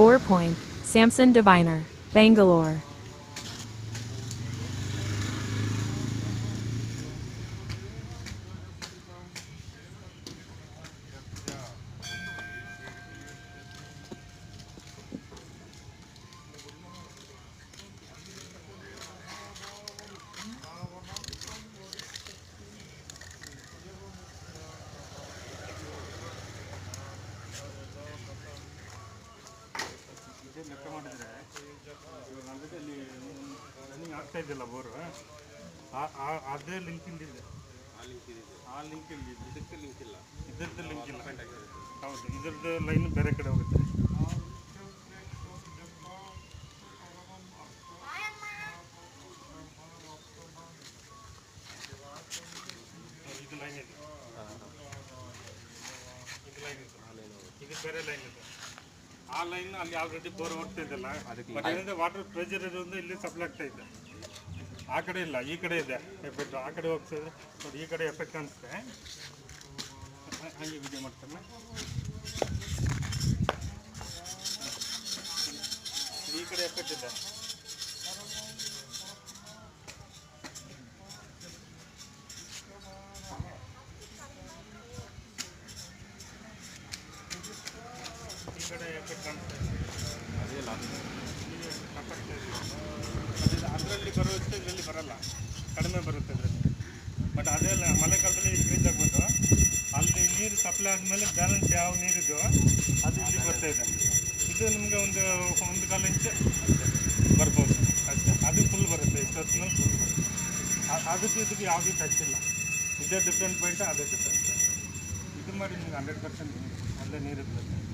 Bore Point, Samson Diviner, Bangalore. ಲೆಕ್ಕ ಮಾಡಿದರೆ already ಅಲ್ಲಿ ರನ್ನಿಂಗ್ ಆಗ್ತಾ ಇದೆಯಲ್ಲ ಬೋರು ಅದೇ ಲಿಂಕ್ ಇಲ್ಲಿದೆ. ಆ ಲಿಂಕ್ ಇಲ್ಲಿ ಇದಕ್ಕೆ ಲಿಂಕ್ ಇಲ್ಲ, ಇದರದ್ದು ಲಿಂಕ್ ಇಲ್ಲ. ಹೌದು, ಇದರದ್ದು ಲೈನ್ ಬೇರೆ ಕಡೆ ಹೋಗುತ್ತೆ. ಇದು ಲೈನ್ ಇದೆ, ಇದು ಲೈನ್ ಇದೆ, ಇದು ಬೇರೆ ಲೈನ್ ಇದೆ. ಆ ಲೈನ್ ಅಲ್ಲಿ ಆಲ್ರೆಡಿ ಬೋರ್ ಹೋಗ್ತಾ ಇದೆಯಲ್ಲ, ಬಟ್ ಏನಿದೆ ವಾಟರ್ ಪ್ರೆಷರ್ ಇರೋದ್ರಿಂದ ಇಲ್ಲಿ ಸಪ್ಲೈ ಆಗ್ತಾ ಇದೆ. ಆ ಕಡೆ ಇಲ್ಲ, ಈ ಕಡೆ ಇದೆ ಎಫೆಕ್ಟ್. ಆ ಕಡೆ ಹೋಗ್ತಿದ್ರೆ ನೋಡಿ, ಈ ಕಡೆ ಎಫೆಕ್ಟ್ ಅನಿಸುತ್ತೆ. ಹಂಗೆ ವಿಡಿಯೋ ಮಾಡ್ತಾನೆ. ಈ ಕಡೆ ಎಫೆಕ್ಟ್ ಇದೆ. ಈ ಕಡೆ ಎಫೆಕ್ಟ್ ಕಾಣಿಸ್ತಾ ಇದೆ. ಅದರಲ್ಲಿ ಬರುತ್ತೆ, ಇದರಲ್ಲಿ ಬರಲ್ಲ, ಕಡಿಮೆ ಬರುತ್ತೆ ಇದರಲ್ಲಿ. ಬಟ್ ಅದೆಲ್ಲ ಮಳೆಗಾಲದಲ್ಲಿ ಇನ್ಕ್ರೀಸ್ ಆಗ್ಬೋದು. ಅಲ್ಲಿ ನೀರು ಸಪ್ಲೈ ಆದಮೇಲೆ ಬ್ಯಾಲೆನ್ಸ್ ಯಾವ ನೀರಿದೋ ಅದು ಇಲ್ಲಿ ಬರ್ತಾ ಇದೆ. ಇದು ನಿಮಗೆ ಒಂದು ಕಾಲು ಇಂಚು ಬರ್ಬೋದು ಅಷ್ಟೇ. ಅದು ಫುಲ್ ಬರುತ್ತೆ, ಇಷ್ಟೊತ್ತಿನಲ್ಲಿ ಫುಲ್ ಬರುತ್ತೆ. ಅದಕ್ಕೆ ಇದಕ್ಕೆ ಯಾವುದೂ ಟಚ್ ಇಲ್ಲ. ಇದೇ ಡಿಫ್ರೆಂಟ್ ಪಾಯಿಂಟ್, ಅದೇ ಡಿಫ್ರೆಂಟ್ ಪಾಯಿಂಟ್. ಇದು ಮಾಡಿ ನಿಮ್ಗೆ 100% ಅಲ್ಲೇ ನೀರು ಇರ್ತದೆ.